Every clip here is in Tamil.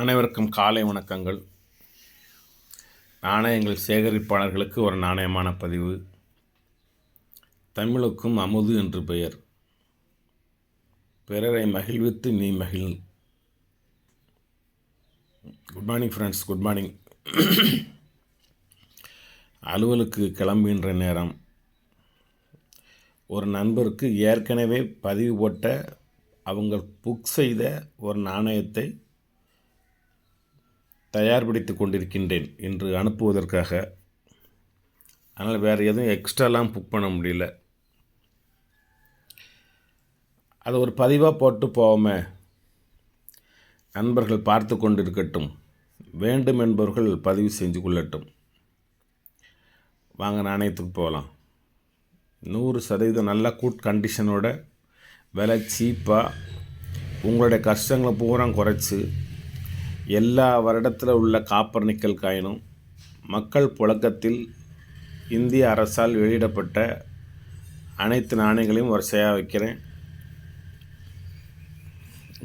அனைவருக்கும் காலை வணக்கங்கள். நாணயங்கள் சேகரிப்பாளர்களுக்கு ஒரு நாணயமான பதிவு. தமிழுக்கும் அமுது என்று பெயர். பிறரை மகிழ்வித்து நீ மகிழ். Good morning friends, good morning. அலுவலுக்கு கிளம்புகின்ற நேரம் ஒரு நண்பருக்கு ஏற்கனவே பதிவு போட்ட அவங்க புக் செய்த ஒரு நாணயத்தை தயார்படுத்தி கொண்டிருக்கின்றேன் என்று அனுப்புவதற்காக. அதனால் வேறு எதுவும் எக்ஸ்ட்ராலாம் புக் பண்ண முடியல. அதை ஒரு பதிவாக போட்டு போவோமே, நண்பர்கள் பார்த்து கொண்டிருக்கட்டும், வேண்டும் என்பவர்கள் பதிவு செஞ்சு கொள்ளட்டும். வாங்க நாணயத்துக்கு போகலாம். 100% நல்ல குட் கண்டிஷனோட, விலை சீப்பாக, உங்களுடைய கஷ்டங்களை பூரா குறைச்சி, எல்லா வருடத்தில் உள்ள காப்பர் நிக்கல் காயினும் மக்கள் புழக்கத்தில் இந்திய அரசால் வெளியிடப்பட்ட அனைத்து நாணயங்களையும் வரிசையாக வைக்கிறேன்.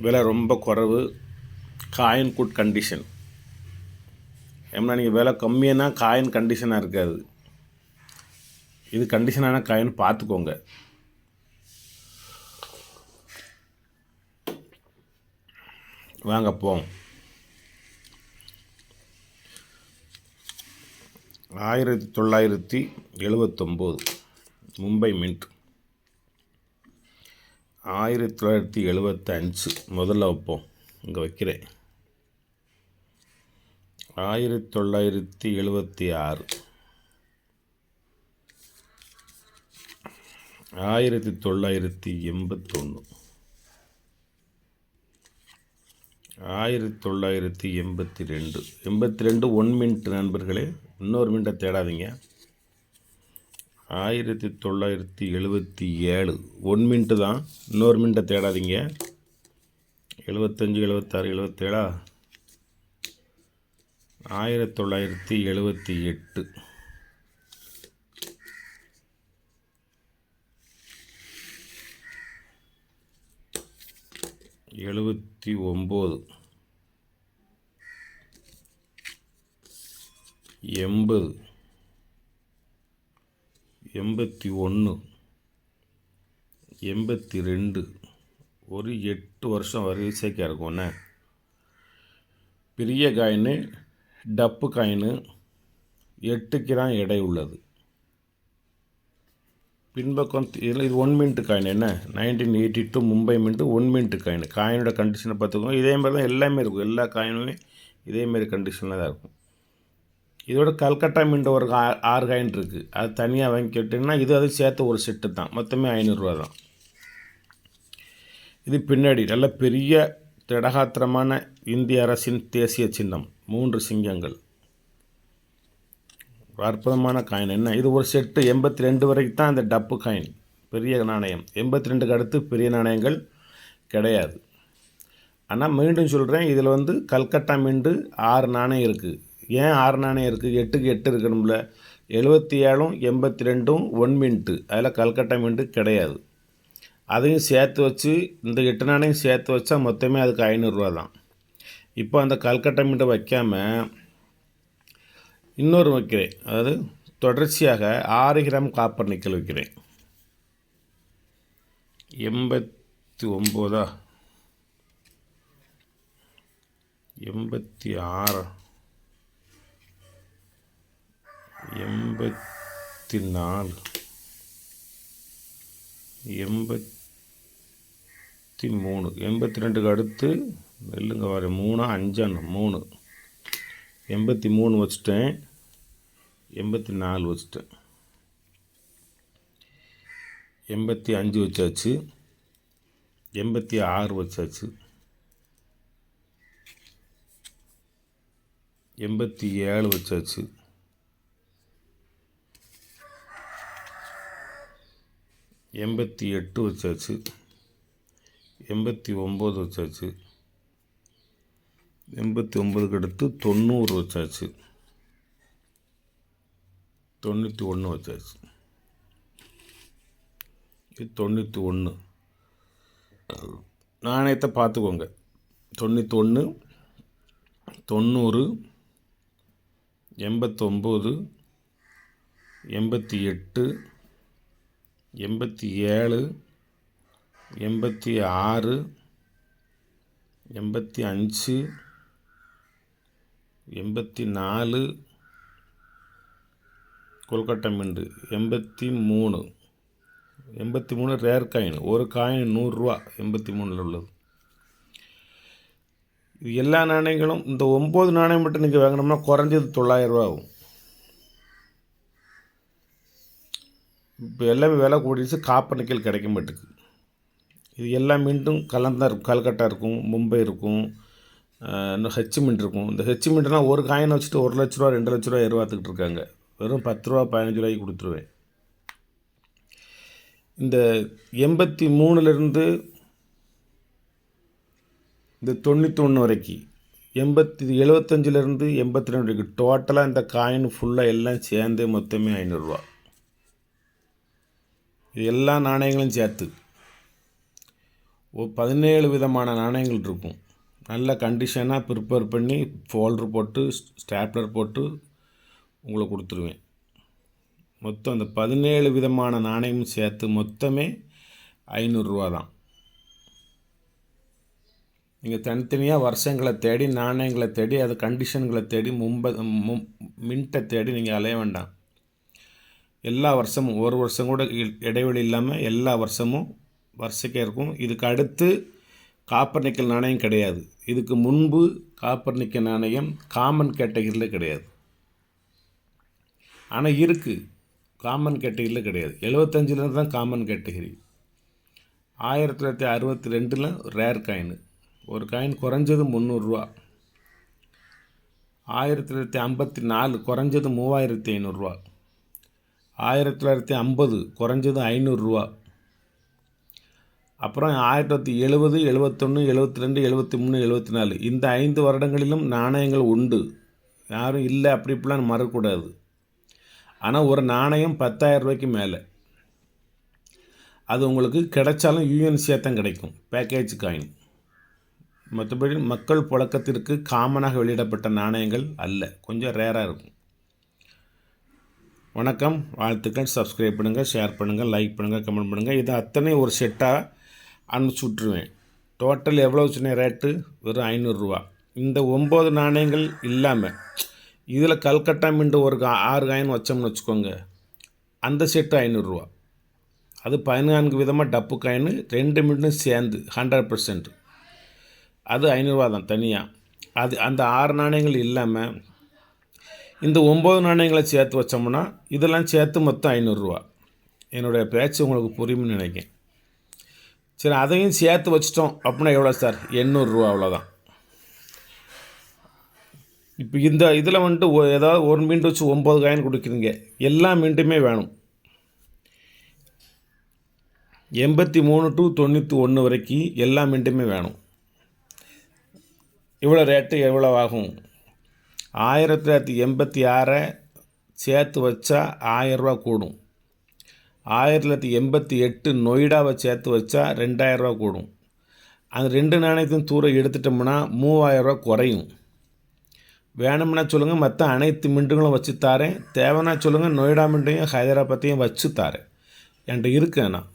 விலை ரொம்ப குறைவு, காயின் குட் கண்டிஷன். ஏன்னா நீங்கள் விலை கம்மியானா காயின் கண்டிஷனாக இருக்காது. இது கண்டிஷனான காயின் பார்த்துக்கோங்க. வாங்க போவோம். 1979 மும்பை மின்ட். 1975 முதல்ல வைப்போம், இங்கே வைக்கிறேன். 1976, 1981, 1982. 82 ஒன் மின்ட் நண்பர்களே, இன்னொரு மின்ட்டை தேடாதீங்க. 1977 ஒன் மின்ட்டு தான், இன்னொரு மின்ட்டை தேடாதீங்க. 75, 76, 77. 1978, 79, 80, 81, 82. ஒரு 8 வருஷம் வரிசைக்காக இருக்கும்ண்ணே. பெரிய காயின் டப்பு காயின் 8 கிராம் எடை உள்ளது. பின்பக்கம் இதில் இது ஒன் மின்ட்டு காயின். என்ன 1982 Mumbai mint one mint coin. காயினோட கண்டிஷனை பார்த்துக்கோங்க. இதே மாதிரி தான் எல்லாமே இருக்கும். எல்லா காயினுமே இதேமாரி கண்டிஷனில் தான் இருக்கும். இதோட கல்கட்டா மின்ட்டு ஒரு 6 காயின் இருக்குது. அது தனியாக வாங்கி கேட்டிங்கன்னா அது சேர்த்து ஒரு செட்டு தான். மொத்தமே 500 தான். இது பின்னாடி நல்ல பெரிய திடகாத்திரமான இந்திய அரசின் தேசிய சின்னம் 3 சிங்கங்கள். அற்புதமான காயின். என்ன இது ஒரு செட்டு 82 வரைக்கும் தான் இந்த டப்பு காயின் பெரிய நாணயம். 82க்கு அடுத்து பெரிய நாணயங்கள் கிடையாது. ஆனால் மீண்டும் சொல்கிறேன், இதில் கல்கட்டா மின்ட்டு 6 நாணயம் இருக்குது. ஏன் 6 நாணயம் இருக்குது? 8க்கு 8 இருக்கணும்ல. 77ம் 82ம் ஒன் மின்ட்டு. அதில் கல்கட்டா மின்ட்டு கிடையாது. அதையும் சேர்த்து வச்சு இந்த 8 நாணயம் சேர்த்து வச்சா மொத்தமே அதுக்கு 500 தான். இப்போ அந்த கல்கட்டா மின்ட்டை வைக்காமல் இன்னொரு வைக்கிறேன். அதாவது தொடர்ச்சியாக 6 கிராம் காப்பர் நிக்கல் வைக்கிறேன். 89, 86, 84, 83. 82க்கு அடுத்து நெல்லுங்க வர 3, 5, 3. 83 வச்சுட்டேன். 84 வச்சுட்டேன். 85 வச்சாச்சு. 86 வச்சாச்சு. 87 வச்சாச்சு. 88 வச்சாச்சு. 89 வச்சாச்சு. 89க்கு அடுத்து 90 வச்சாச்சு. 91 வச்சாச்சு. இது 91. நாணயத்தை பார்த்துக்கோங்க. 91, 90, 89, 88, 87, 86, 85, 84, கொல்கட்டா மின்ட் 83, 83 ரேர் காயின், ஒரு காயின் 100 ரூபா 83 உள்ளது. இது எல்லா நாணயங்களும் இந்த 9 நாணயம் மட்டும் நீங்கள் வாங்கினோம்னா குறைஞ்சது 900 ரூபா ஆகும். இப்போ எல்லாமே விலை கூடிடுச்சு, காப்பர் நிக்கல் கிடைக்க மாட்டுக்கு. இது எல்லா மீண்டும் கலந்தா இருக்கும். கல்கட்டா இருக்கும், மும்பை இருக்கும், இன்னும் ஹெச் மின்ட் இருக்கும். இந்த ஹெச் மின்ட்லாம் ஒரு காயினை வச்சுட்டு 1 லட்ச ரூபா 2 லட்ச ரூபா எதிர்பார்த்துக்கிட்டு இருக்காங்க. வெறும் 10 ரூபா 15 ரூபாய்க்கு கொடுத்துருவேன். இந்த 83லேருந்து இந்த 91 வரைக்கும் 75லேருந்து 82 வரைக்கும் டோட்டலாக இந்த காயின் ஃபுல்லாக எல்லாம் சேர்ந்து மொத்தமே 500 ரூபா. இது எல்லா நாணயங்களும் சேர்த்து 17 விதமான நாணயங்கள் இருக்கும். நல்ல கண்டிஷனாக ப்ரிப்பேர் பண்ணி ஃபோல்டர் போட்டு ஸ்டாப்லர் போட்டு உங்களுக்கு கொடுத்துருவேன். மொத்தம் அந்த 17 விதமான நாணயமும் சேர்த்து மொத்தமே 500 ரூபா தான். நீங்கள் தனித்தனியாக வருஷங்களை தேடி நாணயங்களை தேடி அது கண்டிஷன்களை தேடி மின்ட்டை தேடி நீங்கள் அலைய வேண்டாம். எல்லா வருஷமும் ஒரு வருஷம் கூட இடைவெளி இல்லாமல் எல்லா வருஷமும் வருஷக்கே இருக்கும். இதுக்கு அடுத்து காப்பர் நிக்கல் நாணயம் கிடையாது. இதுக்கு முன்பு காப்பர் நிக்கல் நாணயம் காமன் கேட்டகரியில் கிடையாது. ஆனால் இருக்குது, காமன் கேட்டகரியில் கிடையாது. 75லேருந்து தான் காமன் கேட்டகரி. 1962 ரேர் காயின், ஒரு காயின் குறைஞ்சது 300 ரூபா. 1954 குறைஞ்சது 3500 ரூபா. 1950 குறைஞ்சது 500 ரூபா. அப்புறம் 1970, 71, 72, 73, 74 இந்த 5 வருடங்களிலும் நாணயங்கள் உண்டு. யாரும் இல்லை அப்படி இப்படிலாம் மறக்கக்கூடாது. ஆனால் ஒரு நாணயம் 10,000 ரூபாய்க்கு மேலே அது உங்களுக்கு கிடைச்சாலும் யூஎன்சியாக தான் கிடைக்கும், பேக்கேஜ் காயின். மற்றபடி மக்கள் புழக்கத்திற்கு காமனாக வெளியிடப்பட்ட நாணயங்கள் அல்ல, கொஞ்சம் ரேராக இருக்கும். வணக்கம், வாழ்த்துக்கள். சப்ஸ்கிரைப் பண்ணுங்கள், ஷேர் பண்ணுங்கள், லைக் பண்ணுங்கள், கமெண்ட் பண்ணுங்கள். இது அத்தனை ஒரு செட்டாக அனுப்பிச்சி விட்ருவேன். டோட்டல் எவ்வளோ சின்ன ரேட்டு? வெறும் 500 ரூபா. இந்த 9 நாணயங்கள் இல்லாமல் இதில் கல்கட்டா மின்ட் ஒரு 6 காயின் வச்சோம்னு வச்சுக்கோங்க, அந்த செட்டு 500 ரூபா. அது 14 விதமாக டப்பு காயின் 2 மின்ட்டும் சேர்ந்து 100%, அது 500 ரூபா தான் தனியாக. அது அந்த 6 நாணயங்கள் இல்லாமல் இந்த 9 நாணயங்களை சேர்த்து வச்சோம்னா இதெல்லாம் சேர்த்து மொத்தம் 500 ரூபா. என்னுடைய பேச்சு உங்களுக்கு புரியும்னு நினைக்கிறேன். சரி, அதையும் சேர்த்து வச்சிட்டோம் அப்படின்னா எவ்வளோ சார்? 800 ரூபா, அவ்வளோதான். இப்போ இந்த இதில் வந்துட்டு ஏதாவது ஒரு மீண்டு வச்சு 9 காயின் கொடுக்குறீங்க, எல்லா மீண்டுமே வேணும். 83 to 91 வரைக்கும் எல்லா மீண்டுமே வேணும். இவ்வளோ ரேட்டு எவ்வளோ ஆகும்? 1986 சேர்த்து வச்சா 1000 ரூபா கூடும். 1988 நொய்டாவை சேர்த்து வச்சா 2000 ரூபா கூடும். அந்த 2 நாணயத்தையும் தூரம் எடுத்துட்டோம்னா 3000 ரூபா குறையும். வேணும்னா சொல்லுங்கள், மற்ற அனைத்து மின்ட்டுகளும் வச்சு தாரேன். தேவைன்னா சொல்லுங்கள், நொய்டா மின்ட்டையும் ஹைதராபாத்தையும் வச்சு தாரேன். என்கிட்ட இருக்குது. ஆனால்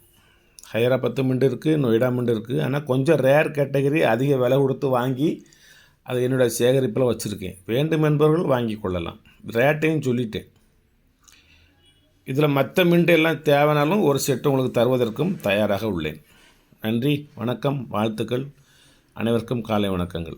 ஹைதராபாத்து மின்ட் இருக்குது, நொய்டா மின்ட் இருக்குது. ஆனால் கொஞ்சம் ரேர் கேட்டகரி, அதிக விலை கொடுத்து வாங்கி அதை என்னுடைய சேகரிப்பில் வச்சுருக்கேன். வேண்டும் என்பவர்கள் வாங்கி கொள்ளலாம். ரேட்டையும் சொல்லிட்டேன். இதில் மற்ற மின்ட் எல்லாம் தேவைனாலும் ஒரு செட்டு உங்களுக்கு தருவதற்கும் தயாராக உள்ளேன். நன்றி, வணக்கம், வாழ்த்துக்கள். அனைவருக்கும் காலை வணக்கங்கள்.